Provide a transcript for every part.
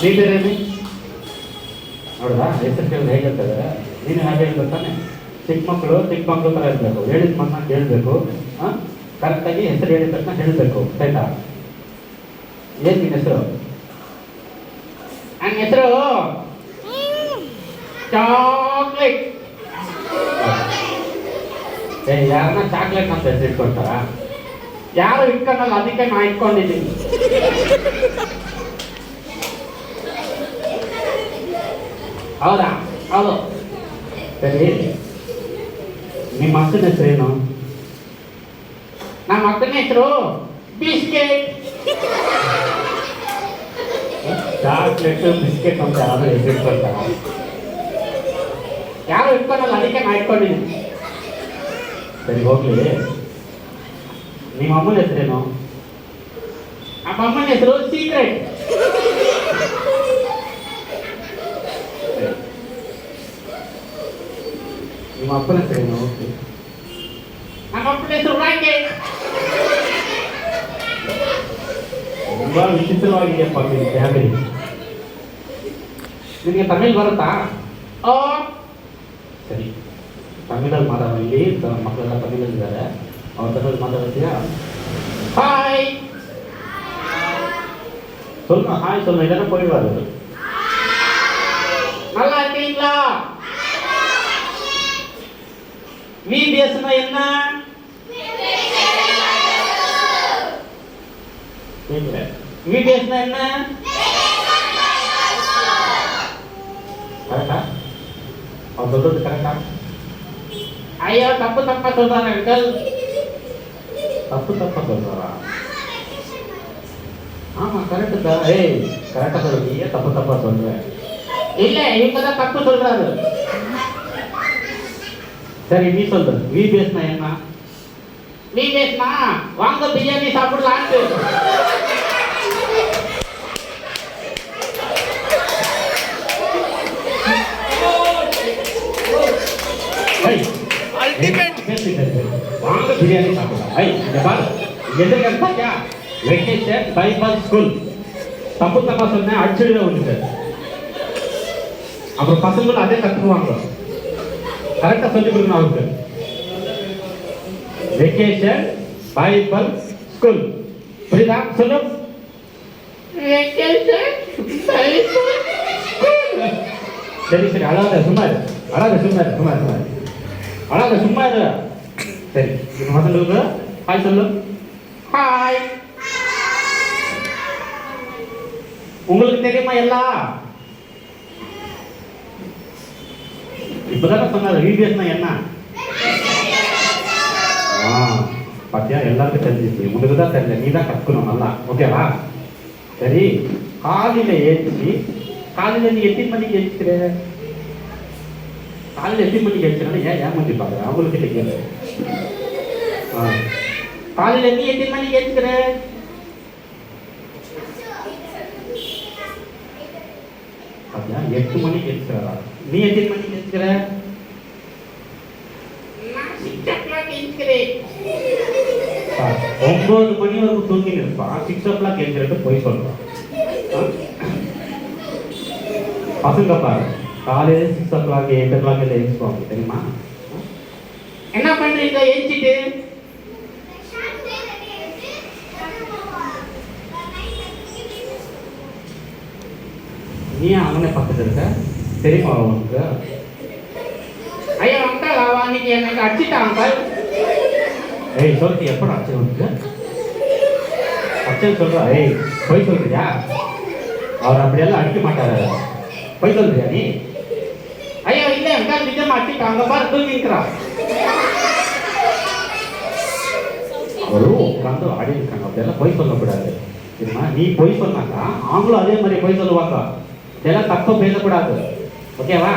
ನೀ ಬೇರೆ ನೋಡ್ದಾ ಹೆಸರು ಕೇಳಿದ್ರೆ ಹೇಗೆ ಹೇಳ್ತಾರೆ, ನೀನು ಹಾಗೆ ಹೇಳ್ಬೇಕು ತಾನೆ. ಚಿಕ್ಕ ಮಕ್ಕಳು ಥರ ಇರಬೇಕು, ಹೇಳಿದ ಮಾತನ್ನ ಕೇಳಬೇಕು, ಕರೆಕ್ಟಾಗಿ ಹೆಸರು ಹೇಳಿದ ತಕ್ಷಣ ಹೇಳಬೇಕು, ಆಯ್ತಾ? ಏನು ನಿನ್ನ ಹೆಸರು? ನನ್ನ ಹೆಸರು ಚಾಕ್ಲೇಟ್. ಯಾರನ್ನ ಚಾಕ್ಲೇಟ್ ಅಂತ ಹೆಸರು ಇಟ್ಕೊಳ್ತಾರ? ಯಾರು ಇಟ್ಕೊಂಡಲ್ಲ, ಅದಕ್ಕೆ ನಾ ಇಟ್ಕೊಂಡಿದ್ದೀನಿ. ಹೌದಾ? ಹೌದು. ಸರಿ, ನಿಮ್ಮ ಅಕ್ಕನ ಹೆಸರೇನು? ನಮ್ಮ ಅಕ್ಕನ ಹೆಸರು ಬಿಸ್ಕೆಟ್. ಚಾಕ್ಲೇಟ್ ಬಿಸ್ಕೆಟ್ ಅಂತ ಯಾರು ಹೆಸರು ಇಟ್ಕೊಳ್ತಾರ? ಯಾರು ಇಟ್ಕೊಂಡಲ್ಲ, ಅದಕ್ಕೆ ನಾ ಇಟ್ಕೊಂಡಿದ್ದೀನಿ. ಸರಿ ಹೋಗ್ಲಿ, ನಿಮ್ಮ ಅಮ್ಮನ ಹೆಸರೇನು? ನಮ್ಮ ಅಮ್ಮನ ಹೆಸರು ಸೀಕ್ರೆಟ್. ನಿಮ್ಮ ಅಪ್ಪನ ಹೆಸರೇನು? ನಮ್ಮ ಅಪ್ಪನ ಹೆಸರು ರಾಕೆಟ್. ತುಂಬಾ ವಿಚಿತ್ರವಾಗಿದೆಯಪ್ಪ ನಿಮ್ಮ ಫ್ಯಾಮಿಲಿ. ನಿಮಗೆ ತಮಿಳ್ ಬರುತ್ತಾ? ಸರಿ, ತಮಿಳಲ್ಲಿ ಮಾತಾಡೋ. ಇಲ್ಲಿ ಮಕ್ಕಳೆಲ್ಲ ತಮಿಳಲ್ಲಿದ್ದಾರೆ, ಅವ್ರ ತಮಿಳ್ ಮಾತಾಡ್ತೀಯಾ? ஹாய் சொல்லுங்க. ஹாய் சொல்லுங்க, இல்லைன்னா போயிடுவாரு. நல்லா இருக்கீங்களா? விபிஎஸ்னா என்ன? விபிஎஸ்னா என்ன? கரெக்டா? அவர் சொல்றது கரெக்டா? ஐயா தப்பா சொல்றாங்க அங்கிள். தப்பா சொல்றாரா? ஆமா கரெக்ட் தான். கரெக்டா சொல்றீங்க, தப்பா சொல்றேன். இல்ல, இவங்க தான் தப்பு சொல்றாரு. சரி, நீ சொல்லு, விபிஎஸ்னா என்ன? விபிஎஸ்னா வாங்க பிரியாணி சாப்பிடலான்னு. வாங்க பிரியாணி சாப்பிடலாம். எது கேட்டா வெக்கேஷன் பைபாஸ் ஸ்கூல். தப்பா சொன்னேன், அடிச்சுடுவே ஒன்று. அப்புறம் பசங்களும் அதே கற்றுக்குவாங்க. கரெக்டா சொல்லி கொடுக்கணும் அவருக்கு. Vacation Bible school. புரியுதா? சொல்லு. சரி, அழாத சும்மா இரு. சரி, இந்த பசங்களுக்கு ஹாய் சொல்லு. ஹாய். உங்களுக்கு தெரியுமா எல்லாம்? இப்பதானே சொன்னாரு விபிஎஸ்னா என்ன. பாத்தியா, எல்லாருக்கும் தெரிஞ்சிச்சு. உனக்கு தான் தெரியல, நீ தான் கற்கணும் நல்லா. ஓகேவா? சரி, காலையில ஏற்றி காலையில நீ எத்தனை மணிக்கு ஏற்றிக்கிற? காலையில எத்தனை மணிக்கு ஏற்றினா ஏன் ஏமாத்தி பாக்குற? அவங்களுக்கு கேளு. காலையில நீ எத்தனை மணிக்கு ஏற்றிக்கிற? அப்படியா, 8 மணிக்கு ஏற்றுக்கிறா. நீ எத்தனை மணிக்கு ஏற்றுக்கிற? 9 மணி வரைக்கும் தூங்கி இருப்பான். 6 o'clock ஏற்றுக்கிட்டு போய் சொல்றான். பசங்க பாரு, காலையில 6 o'clock 8 o'clock எழுந்துவாங்க, தெரியுமா? என்ன பண்றீங்க எழுச்சிட்டு? நீ அவனே பக்கத்துல இருக்க, தெரியுமா அவனுக்கு? ஐயா அங்கிள், அன்னைக்கு எனக்கு அடிச்சிட்டான் அங்கிள். சொல்லிட்டு எப்படா அடிச்சு உனக்கு? அச்சல் சொல்றா. போய் சொல்றியா? அவர் அப்படியெல்லாம் அடிக்க மாட்டாரு. போய் சொல்றியா நீ? ஐயா இல்ல அங்கிள், நிஜமா அடிச்சிட்டான். அங்க பாரு தூங்கிக்கிறான். அவரும் உட்காந்து ஆடி இருக்காங்க. அப்படியெல்லாம் போய் சொல்லக்கூடாது, தெரியுமா? நீ போய் சொன்னாக்கா அவங்களும் அதே மாதிரி போய் சொல்லுவாங்க. இதெல்லாம் தப்ப பேசக்கூடாது, ஓகேவா?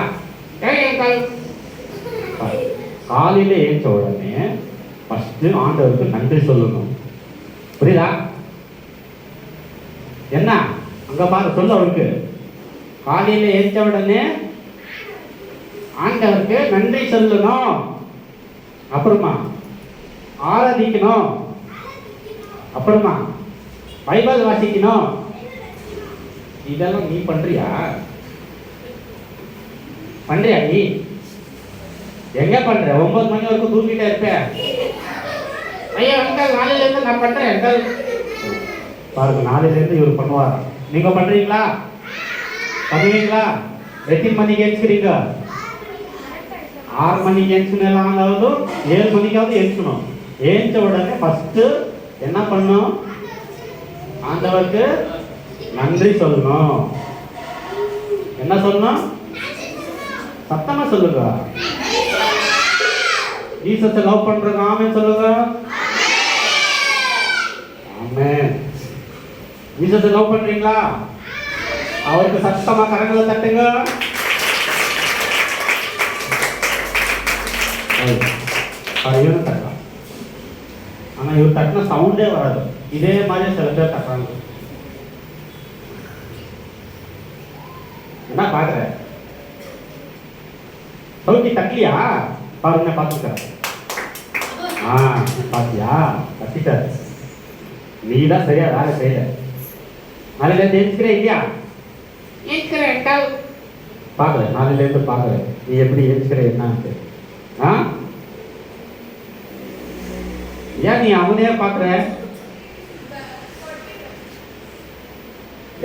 காலையில ஏற்ற உடனே ஃபர்ஸ்ட் ஆண்டவருக்கு நன்றி சொல்லணும். புரியுதா? என்ன அங்க பாரு, சொல்ல அவருக்கு. காலையில ஏற்ற உடனே ஆண்டவருக்கு நன்றி சொல்லணும். அப்புறமா ஆராதிக்கணும். அப்புறமா பைபிள் வாசிக்கணும். இதெல்லாம் நீ பண்றியா? பண்றியா நீ? எங்க பண்ற? 9 மணி வரைக்கும் தூங்கிட்டே இருப்பேன். ஐயா அங்கிள், நாளையில இருந்து நான் பண்றேன் அங்கிள். பாருங்க, நாளையில இருந்து இவர் பண்ணுவார். நீங்க பண்றீங்களா? பண்ணுவீங்களா? எத்தனை மணிக்கு எழுச்சுக்கிறீங்க? 6 மணிக்கு எழுச்சுனாலாவது 7 மணிக்காவது எழுச்சணும். ஏஞ்ச உடனே ஃபர்ஸ்ட் என்ன பண்ணும்? ஆண்டவருக்கு நன்றி சொல்லணும். என்ன சொல்லணும்? சத்தமா சொல்லுங்க. ஜீசஸை லவ் பண்றவங்க ஆமென் சொல்லுங்க. ஆமென். ஜீசஸை லவ் பண்றீங்களா? அவருக்கு சத்தமா கரங்களை தட்டுங்க. இவரும் தட்டலாம். ஆனா இவர் தட்டின சவுண்டே வராது. இதே மாதிரி சில பேர் தட்டுறாங்க. என்ன பாக்குற? சவுண்டி தட்டலியா? பாருங்க, பாத்துக்க. பாத்தியா? கத்திட்டாரு. நீ தான் சரியா வேலை செய்யல. நாளையில இருந்து எழுச்சுக்கிற இல்லையா? பாக்கல. நாளையில இருந்து பாக்கல நீ எப்படி எழுச்சுக்கிற என்னன்னு. ஏன் நீ அவனையே பாக்குற?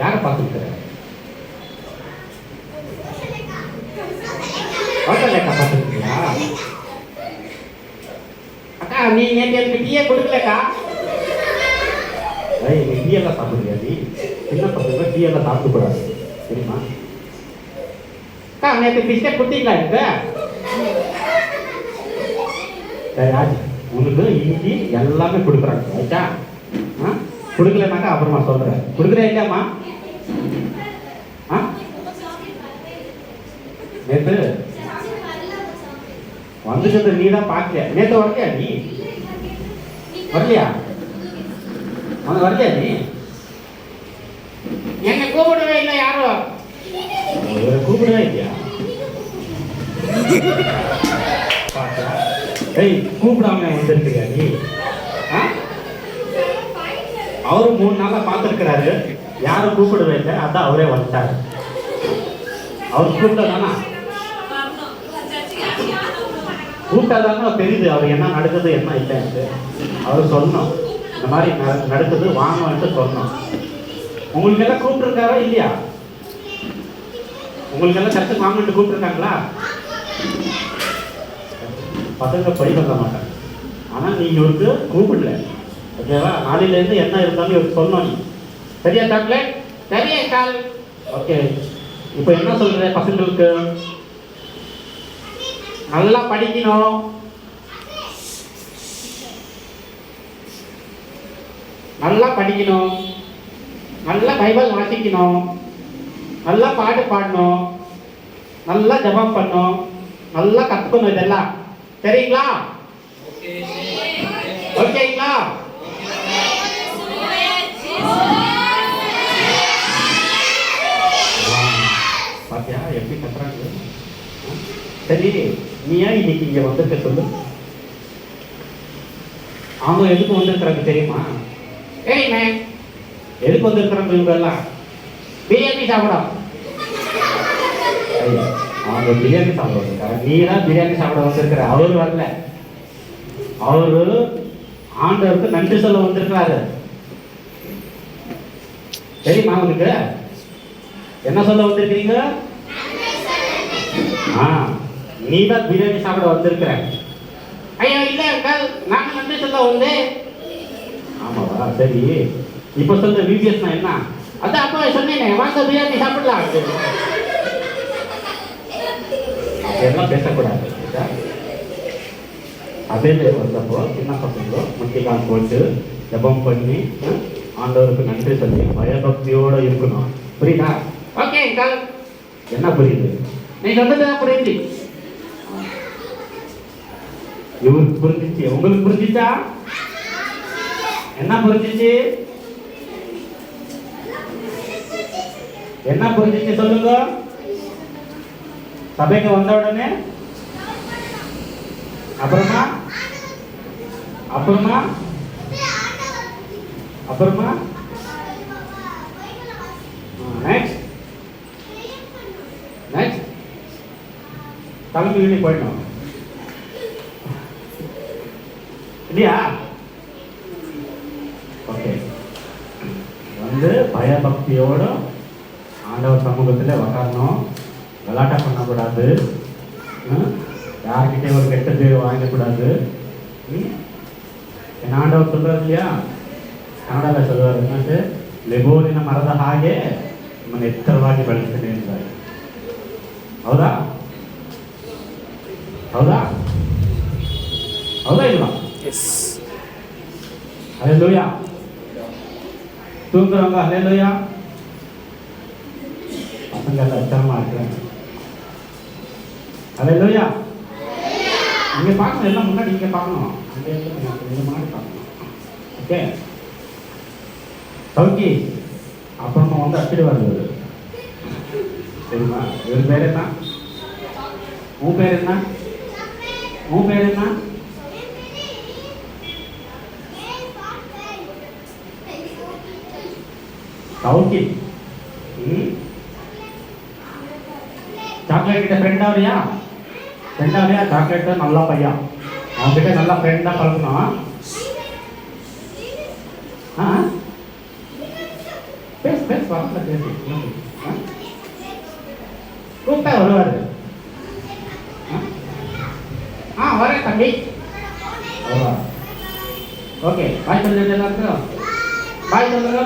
யார பாத்துக்கிற? பாத்துக்கிறியா? அக்கா, நீ எனக்கு டீயே கொடுக்கலக்கா. நீ டீ எல்லாம் சாப்பிடுறியா? நீ சின்ன பசங்க டீ எல்லாம் சாப்பிட கூடாது, தெரியுமா? அக்கா, நேற்று பிஸ்கட் கொடுத்தீங்களா? இருக்கு சரி, உனக்கு இன்னைக்கு எல்லாமே கொடுக்குறாங்க. ரைட்டா? கொடுக்கலனாக்கா அப்புறமா சொல்றேன். கொடுக்குறேன் இல்லையாம்மா? நேற்று வந்துட்டு நீ தான் பார்க்கலையா? நேற்று வரலையா? நீ வரலையா? வரலையா? நீ என்ன கூப்பிடவே இல்லை. யாரும் கூப்பிடவே இல்லையா? கூப்பிடாம வந்திருக்கியா நீ? அவரு 3 நாளா பார்த்துருக்கிறாரு, யாரும் கூப்பிடவே இல்லை. அதான் அவரே வந்துட்டாரு. அவர் கூப்பிட்டதானா? கூப்பிட்டாதானே தெரியுது அவர் என்ன நடக்குது என்ன இல்லைன்ட்டு. அவர் சொன்னோம், இந்த மாதிரி நடக்குது வாங்கன்ட்டு சொன்னோம். உங்களுக்கு எல்லாம் கூப்பிட்டுருக்காரா இல்லையா? உங்களுக்கு எல்லாம் சர்ச்சுக்கு வாங்கன்ட்டு கூப்பிட்டுருக்காங்களா? பசங்க படி பண்ண மாட்டாங்க. ஆனால் நீ இவருக்கு கூப்பிடல. ஓகேவா? நாளையிலேருந்து என்ன இருந்தாலும் இவருக்கு சொன்னோம். நீ சரியா சாக்லேட்? சரியா கால்? ஓகே. இப்போ என்ன சொல்ற பசங்களுக்கு? நல்லா படிக்கணும், நல்லா படிக்கணும், நல்லா பைபிள் வாசிக்கணும், நல்லா பாட்டு பாடணும், நல்லா ஜபம் பண்ணணும், நல்லா கத்துக்கணும். இதெல்லாம் சரிங்களா? ஓகேங்களா? பாத்தியா எப்படி கத்துறாங்க? சரி, நீ ஏன் இன்னைக்கு இங்க வந்திருக்க சொல்லு. அவங்க எதுக்கு வந்திருக்கிறாங்க தெரியுமா? எதுக்கு வந்திருக்கிறாங்க இவங்க எல்லாம்? பிரியாணி சாப்பிட. அவங்க பிரியாணி சாப்பிட வந்திருக்காங்க. நீ தான் பிரியாணி சாப்பிட வந்திருக்கிற. அவரு வரல. அவரு ஆண்டவருக்கு நன்றி சொல்ல வந்திருக்கிறாரு. தெரியுமா அவனுக்கு? என்ன சொல்ல வந்திருக்கிறீங்க? நீ தான் பிரியாணி சாப்பிட வந்திருக்கிற. ஐயோ இல்ல அங்கிள், நான் நன்றி சொல்ல வந்தேன். ஆமாவா? சரி, இப்ப சொல்ற விபிஎஸ் என்ன? அதான் அப்பா சொன்னேனே, வாங்க பிரியாணி சாப்பிடலாம். அதெல்லாம் பேசக்கூடாது. அதே வந்தப்போ சின்ன பசங்களோ முட்டிக்கால் போட்டு ஜபம் பண்ணி ஆண்டவருக்கு நன்றி சொல்லி பயபக்தியோட இருக்கணும். புரியுதா? Okay uncle. என்ன புரியுது? நீ சொன்னதுதான் புரியுது. இவருக்கு புரிஞ்சிச்சு, உங்களுக்கு புரிஞ்சிச்சா? என்ன புரிஞ்சிச்சு? என்ன புரிஞ்சிச்சு சொல்லுங்க. சபைக்கு வந்த உடனே அப்புறமா அப்புறமா அப்புறமா நெக்ஸ்ட் தகுதி வீடு போயிடணும் இல்லையா? ஓகே, வந்து பயபக்தியோடு ஆண்டவர் சமூகத்தில் உக்காரணும். விளாட்டா பண்ணக்கூடாது, யார்கிட்டே ஒரு கெட்ட பேர் வாங்கக்கூடாது. என் ஆண்டவர் சொல்றாரு இல்லையா, ಕನ್ನಡದಲ್ಲಿ சொல்லுவார் என்னது, ಲೆಬೋನಿನ ಮರದ ಹಾಗೆ ನಿಮ್ಮನ್ನು ಎತ್ತರವಾಗಿ ಬೆಳೆಸ್ತೇನೆ ಎಂದಾರೆ. ಹೌದಾ? ಹೌದಾ? ಹೌದಾ ಇಲ್ವಾ? ஹல்லேலூயா. தூங்குறவங்க ஹல்லேலூயா. பசங்க எல்லாம் எச்சரமா இருக்கிறாங்க. ஹல்லேலூயா. நீங்க பார்க்கணும், எல்லாம் முன்னாடி நீங்க பார்க்கணும், அங்கே முன்னாடி பார்க்கணும். ஓகே, சவுக்கி அப்புறமா வந்து அப்பிடி வருது சரிம்மா. இவர் பேர் என்ன? உன் பேர் என்ன? உன் பேர் என்ன? சவுக்கி. சாக்லேட் கிட்ட ஃப்ரெண்ட் ஆகுறியா? ஃப்ரெண்ட் ஆகுறியா? சாக்லேட் நல்லா பையன், அவன்கிட்ட நல்லா ஃப்ரெண்டாக பழக்கணும். பேசு பேசு, வரல பேசு. கூப்பிட்டா வருவாரு. வரேன் தம்பி. ஓகே, பாய் சொல்லுங்க எல்லாருக்கும். பாய் சொல்லுங்க.